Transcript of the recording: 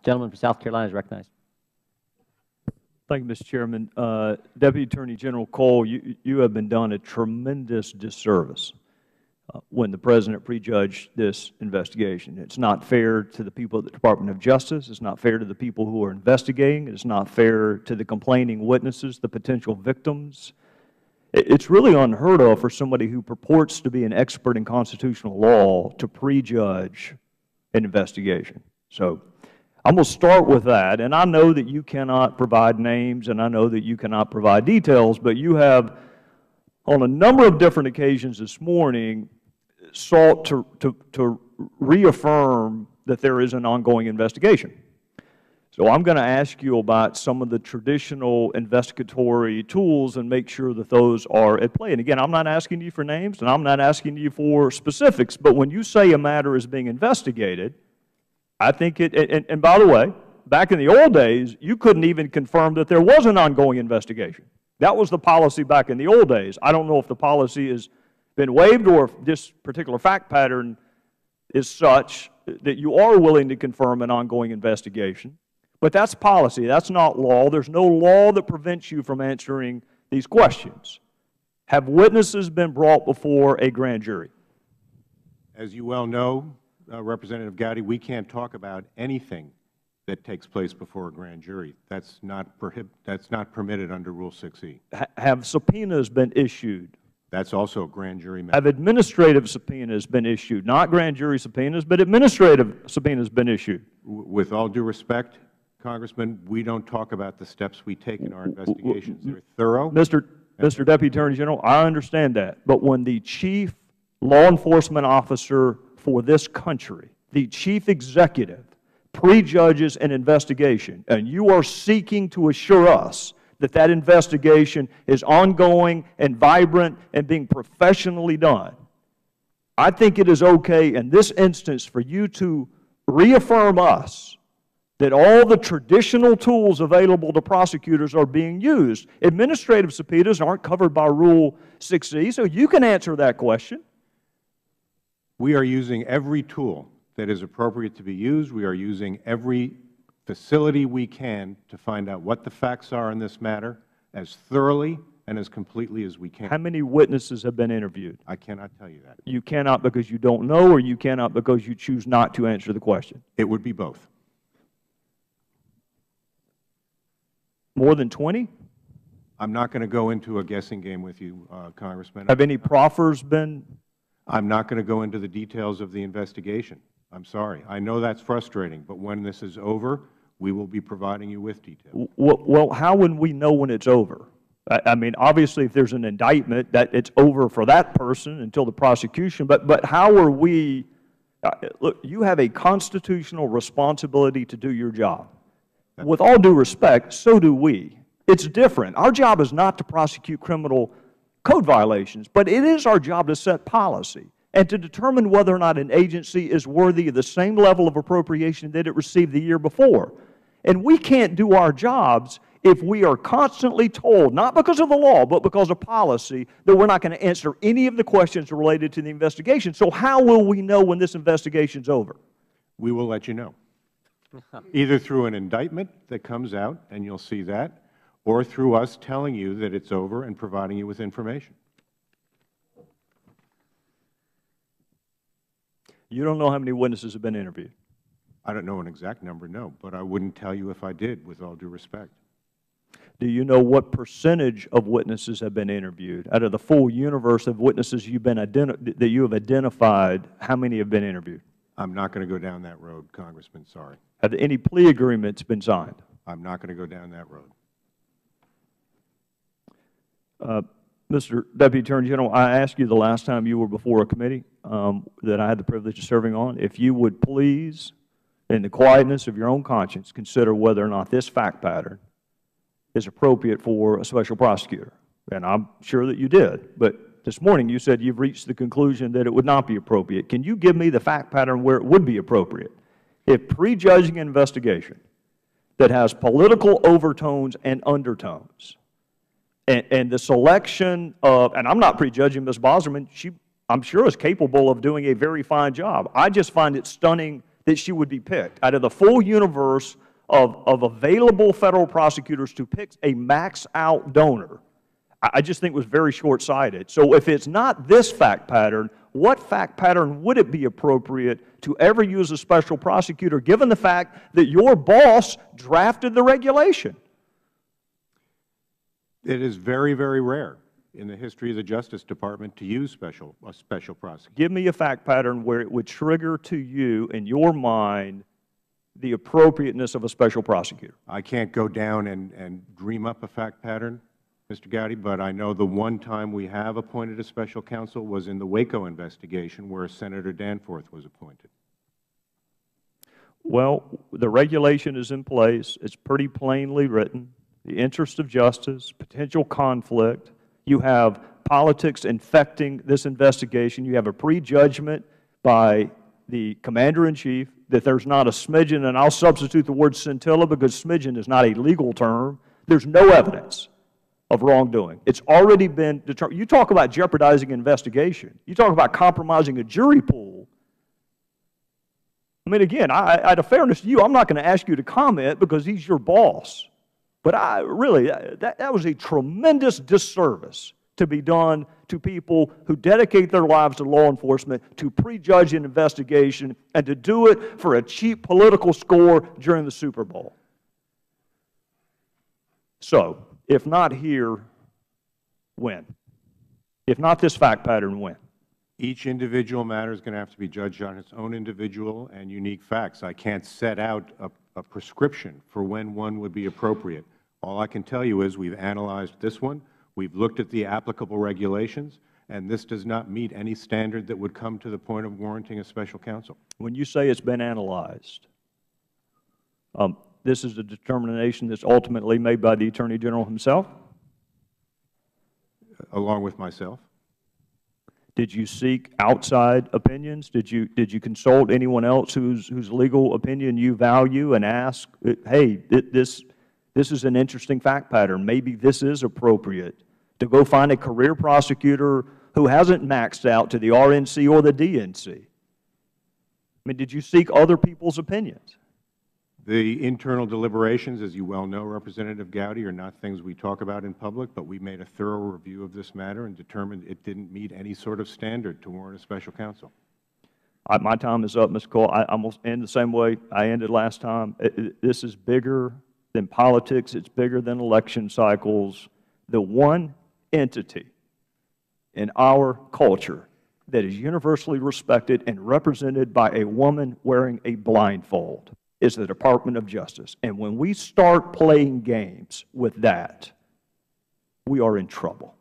Gentleman from South Carolina is recognized. Thank you, Mr. Chairman. Deputy Attorney General Cole, you have been done a tremendous disservice when the President prejudged this investigation. It's not fair to the people at the Department of Justice. It's not fair to the people who are investigating. It's not fair to the complaining witnesses, the potential victims. It's really unheard of for somebody who purports to be an expert in constitutional law to prejudge an investigation. So I'm going to start with that. And I know that you cannot provide names, and I know that you cannot provide details, but you have, on a number of different occasions this morning, sought to reaffirm that there is an ongoing investigation. So I'm going to ask you about some of the traditional investigatory tools and make sure that those are at play. And again, I'm not asking you for names, and I'm not asking you for specifics, but when you say a matter is being investigated, I think and by the way, back in the old days, you couldn't even confirm that there was an ongoing investigation. That was the policy back in the old days. I don't know if the policy has been waived or if this particular fact pattern is such that you are willing to confirm an ongoing investigation. But that's policy. That's not law. There's no law that prevents you from answering these questions. Have witnesses been brought before a grand jury? As you well know, Representative Gowdy, we can't talk about anything that takes place before a grand jury. That's not permitted under Rule 6E. Have subpoenas been issued? That's also a grand jury matter. Have administrative subpoenas been issued? Not grand jury subpoenas, but administrative subpoenas been issued? With all due respect, Congressman, we don't talk about the steps we take in our investigations. They're thorough. Mr. Deputy Attorney General, I understand that. But when the chief law enforcement officer for this country, the chief executive, prejudges an investigation, and you are seeking to assure us that that investigation is ongoing and vibrant and being professionally done, I think it is okay in this instance for you to reaffirm us that all the traditional tools available to prosecutors are being used. Administrative subpoenas aren't covered by Rule 6E, so you can answer that question. We are using every tool that is appropriate to be used. We are using every facility we can to find out what the facts are in this matter as thoroughly and as completely as we can. How many witnesses have been interviewed? I cannot tell you that. You cannot because you don't know, or you cannot because you choose not to answer the question? It would be both. More than 20? I'm not going to go into a guessing game with you, Congressman. Have any proffers been? I'm not going to go into the details of the investigation. I'm sorry. I know that's frustrating, but when this is over, we will be providing you with details. Well, how would we know when it's over? I mean, obviously, if there's an indictment, that it's over for that person until the prosecution. But how are we? Look, you have a constitutional responsibility to do your job. With all due respect, so do we. It's different. Our job is not to prosecute criminal code violations, but it is our job to set policy and to determine whether or not an agency is worthy of the same level of appropriation that it received the year before. And we can't do our jobs if we are constantly told, not because of the law, but because of policy, that we're not going to answer any of the questions related to the investigation. So how will we know when this investigation is over? We will let you know, either through an indictment that comes out, and you'll see that, or through us telling you that it's over and providing you with information. You don't know how many witnesses have been interviewed? I don't know an exact number, no, but I wouldn't tell you if I did, with all due respect. Do you know what percentage of witnesses have been interviewed? Out of the full universe of witnesses that you have identified, how many have been interviewed? I'm not going to go down that road, Congressman, sorry. Have any plea agreements been signed? I'm not going to go down that road. Mr. Deputy Attorney General, I asked you the last time you were before a committee that I had the privilege of serving on, if you would please, in the quietness of your own conscience, consider whether or not this fact pattern is appropriate for a special prosecutor. And I'm sure that you did. But this morning you said you've reached the conclusion that it would not be appropriate. Can you give me the fact pattern where it would be appropriate? If prejudging an investigation that has political overtones and undertones, and the selection of, and I'm not prejudging Ms. Bosserman, she, I'm sure, is capable of doing a very fine job. I just find it stunning that she would be picked. Out of the full universe of available Federal prosecutors to pick a max-out donor, I just think was very short-sighted. So if it's not this fact pattern, what fact pattern would it be appropriate to ever use a special prosecutor, given the fact that your boss drafted the regulation? It is very, very rare in the history of the Justice Department to use a special prosecutor. Give me a fact pattern where it would trigger to you, in your mind, the appropriateness of a special prosecutor. I can't go down and dream up a fact pattern, Mr. Gowdy, but I know the one time we have appointed a special counsel was in the Waco investigation, where Senator Danforth was appointed. Well, the regulation is in place. It's pretty plainly written. The interest of justice, potential conflict. You have politics infecting this investigation. You have a prejudgment by the Commander-in-Chief that there's not a smidgen, and I'll substitute the word scintilla because smidgen is not a legal term. There's no evidence of wrongdoing. It's already been determined. You talk about jeopardizing investigation. You talk about compromising a jury pool. I mean, again, out of fairness to you, I'm not going to ask you to comment because he's your boss. But really, that was a tremendous disservice to be done to people who dedicate their lives to law enforcement, to prejudge an investigation, and to do it for a cheap political score during the Super Bowl. So, if not here, when? If not this fact pattern, when? Each individual matter is going to have to be judged on its own individual and unique facts. I can't set out a prescription for when one would be appropriate. All I can tell you is we've analyzed this one, we've looked at the applicable regulations, and this does not meet any standard that would come to the point of warranting a special counsel. When you say it's been analyzed, this is a determination that's ultimately made by the Attorney General himself? Along with myself. Did you seek outside opinions? Did you consult anyone else whose legal opinion you value and ask, hey, this is an interesting fact pattern. Maybe this is appropriate to go find a career prosecutor who hasn't maxed out to the RNC or the DNC? I mean, did you seek other people's opinions? The internal deliberations, as you well know, Representative Gowdy, are not things we talk about in public, but we made a thorough review of this matter and determined it didn't meet any sort of standard to warrant a special counsel. My time is up, Mr. Cole. I'm going to end the same way I ended last time. This is bigger than politics. It's bigger than election cycles. The one entity in our culture that is universally respected and represented by a woman wearing a blindfold is the Department of Justice. And when we start playing games with that, we are in trouble.